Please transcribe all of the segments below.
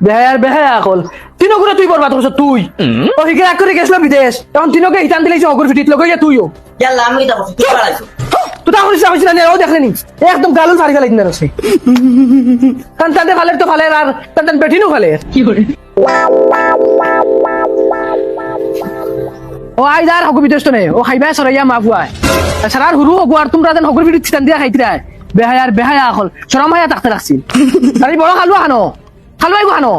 বেহায়ার বেহায়া আকল তিনো করে তুই বরবাদ করছ তুই ও হিকে রাগ করে গেছিল বিদেশ এখন তিনোকে হিতান দিলেছ অগর ফিটিত লগে যা তুইও ইয়াল্লা আমি এটা বলছি তুই পালাইছো তুই তা করিস না ও দেখলেনি একদম গালুল ফাড়ি ফেলাই দিন রসে কারণ তাদের ফালের তো ফালের আর তাদের বেঠিনও ফালের কি করে ও আইদার হকু বিদেশ তো নেই ও খাইবা সরাইয়া মা ফুয়ায় সারার হুরু হকু আর তোমরা যেন হকুর ফিটিত চিতান দিয়া খাইতিরা বেহায়ার বেহায়া আকল সরম হায়া তাকতে রাখছিল আরে বড় খালুয়া খানো খালুয়াই গো খানো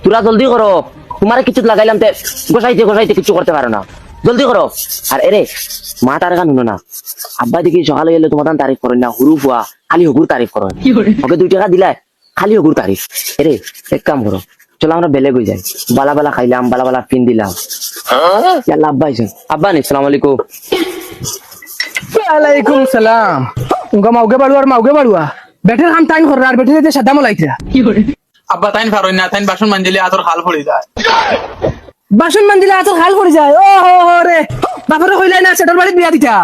তোরা জলদি করো তোমার কিছু লাগাইলাম তে গোসাইতে কিছু করতে পারো না জলদি করো আর এরে মা তার গান শুনো না আব্বা দেখি সকালে গেলে তোমার তারিফ করেন না হুরু ফুয়া খালি হগুর তারিফ করো ওকে 2 টাকা দিলাই খালি হগুর তারিফ এরে এক কাম করো চলো আমরা বেলে গই যাই বালা বালা খাইলাম বালা বালা পিন দিলাম ইয়াল্লা আব্বা আইছেন আব্বা নি আসসালামু আলাইকুম ওয়ালাইকুম সালাম মাউগে বাড়ুয়া বেটের কাম টাইম কর আর বেটের যে সাদা মলাইতরা কি করে আব্বা তাইন পারই না তাইন বাসন মানজিলে আতর হাল পড়ে যায় বাসন মানদিলে আতো হাল পড়ে যায় ও হো রে বাপরে কইলাই না সেটার বাড়ি বিয়া দিতা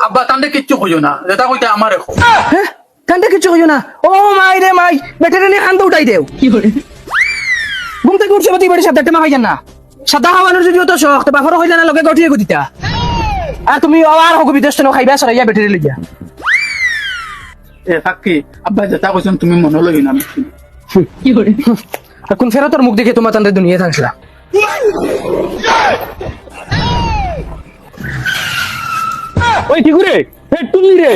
আব্বা তান্ডে কিচ্ছু কইও না যেটা কইতে আমার রেখো হ্যাঁ কান্দে কিছু কইও না ও মাই রে মাই বেটের নি কান্দে উঠাই দেও কি করে ঘুম থেকে উঠছে বাতি বাড়ি সাদা টেমা খাই না সাদা খাওয়ানোর যদি তো শখ তো বাপরে কইলা না লগে গঠিয়ে গদিতা আর তুমি আবার হকু বিদেশ তো খাইবা সরাইয়া বেটের লইয়া এ সাক্ষী আব্বা যেটা কইছেন তুমি মনে লই না কি করে কোন ফেরতর মুখ দেখে তোমার তান্ডে দুনিয়া থাকছিলা ওই ঠিক রে টুলি রে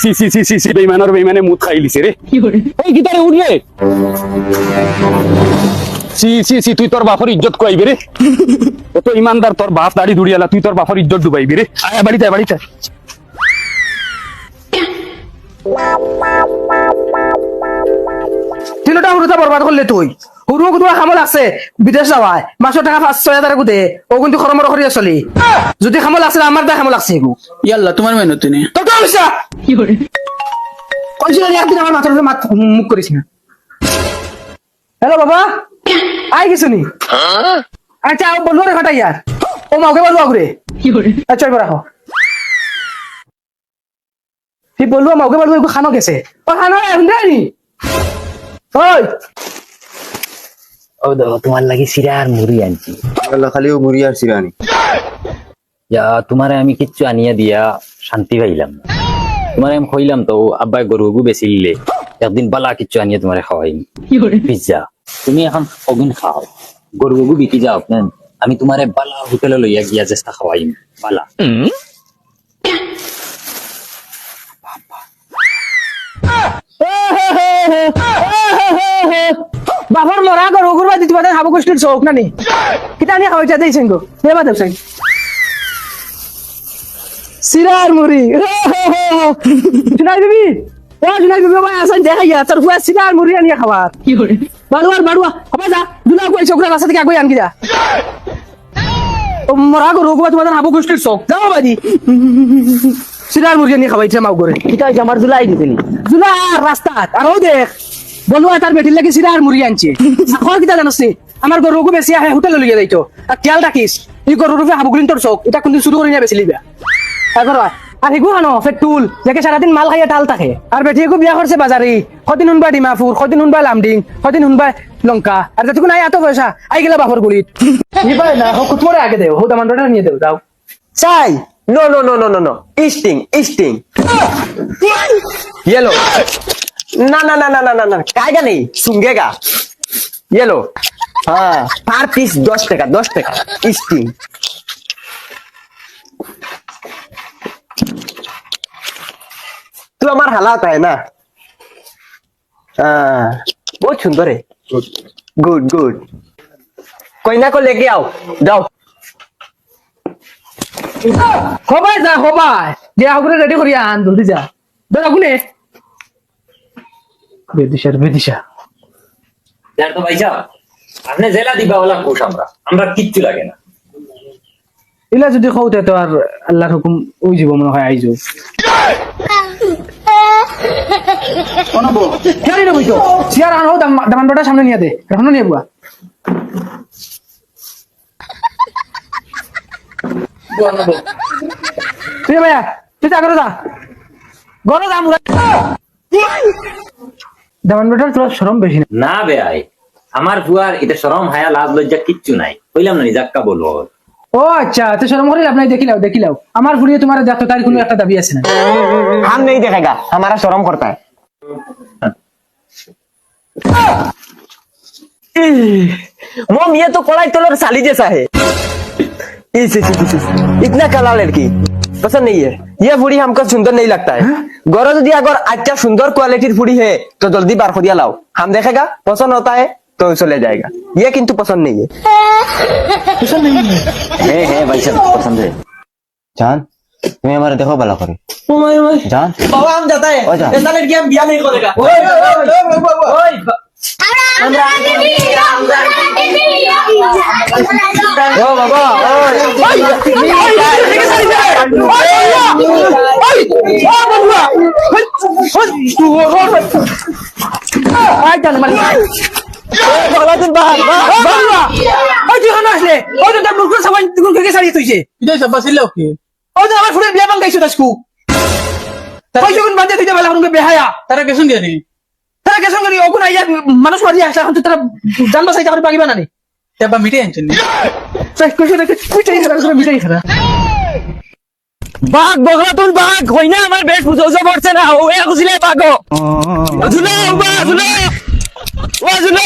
সি সি সি সি সি বেইমানে মুত খাই লিছে রে কি করে এই গিটারে উঠলে সি সি সি তুই তোর বাপর ইজ্জত কইবি রে কত ইমানদার তোর বাপ দাড়ি ধুড়িয়ালা তুই তোর বাপর ইজ্জত ডুবাইবি রে আয় বাড়িতে তিনটা হুরুতা বরবাদ করলে তুই হুরু তোমার খামল আছে বিদেশ যাওয়ায় মাসের টাকা 5-6 গুদে ও কিন্তু খরমর করিয়া চলি যদি খামল আছে আমার দা খামল আছে এগু ইয়াল্লা তোমার মেনু তিনি তো তো হইছে কি করে কইছিল একদিন আমার মাথার উপরে মুখ করিস না হ্যালো বাবা আই গেছ নি আচ্ছা ও বলবো রে ফাটাই यार ও মাওকে বলবো ঘুরে কি করে আচ্ছা এবার রাখো তুই বলবো মাওকে বলবো খানো গেছে ও খানো নি ওই ও দেখো তোমার লাগি সিরা আর মুড়ি আনছি আল্লাহ খালি ও মুড়ি আর সিরানি তোমারে আমি কিচ্ছু আনিয়া দিয়া শান্তি পাইলাম না তোমারে আমি কইলাম তো আব্বাই গরুগু বেশি নিলে একদিন বালা কিচ্ছু আনিয়া তোমারে খাওয়াইনি পিজ্জা তুমি এখন অগুন খাও গরুগু বিকি যাও আমি তোমারে বালা হোটেলে লইয়া গিয়া চেষ্টা খাওয়াইম বালা বাবার মরা গো রোগর বাদি দিবা হাবো কষ্টের শোক না নি কিটা নি খাওয়াইতা দেইছেন গো দেবা দেবছেন সিরার মুড়ি শুনাই দিবি বাবা আসান দেখাইয়া তোর হুয়া সিরার মুড়ি আনিয়া খাবার কি করে বাড়ুয়া হবে যা দুলা কই ছোকরা রাস্তা থেকে আগুই আনকি যা ও মরা গো রোগ বাদি হাবো কষ্টের শোক যাও বাদি সিরার মুড়ি আনিয়া খাওয়াইছে মাও করে কিটা হইছে আমার জুলাই দিতেনি জুলা রাস্তা আর ও দেখ বলবো তার বেটির লাগে সিরা আর মুড়ি আনছে এখন কিটা জানোস আমার গরুকে বেশি আহে হোটেলে লইয়া যাইতো আর খেয়াল রাখিস এই গরুর রূপে হাবুগুলিন তোর চোখ এটা কোনদিন শুরু করে নিয়ে বেশি লিবা এখন আর এগু আনো পেটুল যাকে সারাদিন মাল খাইয়া টাল থাকে আর বেটিকে বিয়া করছে বাজারি কদিন হুনবা ডিমাপুর কদিন হুনবা লামডিং কদিন হুনবা লঙ্কা আর যতক্ষণ নাই এত পয়সা আই গেলা বাপর গুলিত নিবাই না কুতমরে আগে দেও হুদা মান্ডটা নিয়ে দেও যাও চাই no no no no no no ইস্টিং येलो ना ना ना ना ना ना ना कायगा नहीं सूंघेगा येलो हाँ पर पीस 10 টাকা स्टिंग तू हमार हालात है ना हाँ बहुत सुंदर है गुड कोई ना को लेके आओ जाओ হবাই যা হবাই যে আগুনে রেডি করিয়া আন জলদি যা ধর আগুনে বেদিশা যার তো ভাইসা আপনি জেলা দিবা ওলা কোষ আমরা কিচ্ছু লাগে না ইলা যদি খাওতে তো আর আল্লাহর হুকুম ওই যাব মনে হয় আইজো কোন বল কেন রে বইতো সিয়ার আনো দামানটা সামনে নিয়ে দে এখনো নিয়ে বুয়া তুই ভাইয়া তুই যা করো যা গরো যা মুরা দেওয়ান বেটার তোর শরম বেশি না না বেআই আমার বুয়ার এটা শরম হায়া লাজ লজ্জা কিচ্ছু নাই কইলাম না নিজাক্কা বলবো ও আচ্ছা তো শরম করে লাভ নাই, দেখিলাও আমার ফুরিয়ে তোমার দেখো তার কোনো একটা দাবি আছে না। हम नहीं देखेगा, हमारा शर्म करता है। मोम ये तो कड़ाई तलर साली जैसा है। इतना काला लड़की पसंद नहीं है। ये फूडी हमको सुंदर नहीं लगता है। गौरव यदि अगर अच्छा सुंदर क्वालिटी फूडी है तो जल्दी बार खुदिया लाओ, हम देखेगा पसंद होता है तो उसे ले जाएगा। ये किंतु पसंद नहीं है। है भाई साहब पसंद है जान तुम्हें हमारे देखो भला करे जान বাবা हम जाता है, जा। ऐसा लड़की हम ब्याह नहीं करेगा। ओ बाबा আই জান মানে ওই তুই হন আসলে ওই তো তার মুখের সবাই তুই সারিয়ে তুইছে এটা সব ছিল কি ওই তো আমার ফুলে বিয়া বাঙ্গাইছো দাসকু কই যখন বাজে তুই বেলা হরুকে বেহায়া তারা গেছেন গেরি তারা কেসন করি ওগুন আইয়া মানুষ মারি আসলে এখন তো তারা জান বাসাইতে করে পারিবা না নি এবার মিটে আনছেন তাই কইছে দেখে মিঠাই খারা করে মিঠাই খারা बाघ बगला तुम बाघ कोई ना हमारे बेट पुजो पड़ছে না ও এক ছিলে বাঘ ঝুলা ঝুলা ও ঝুলা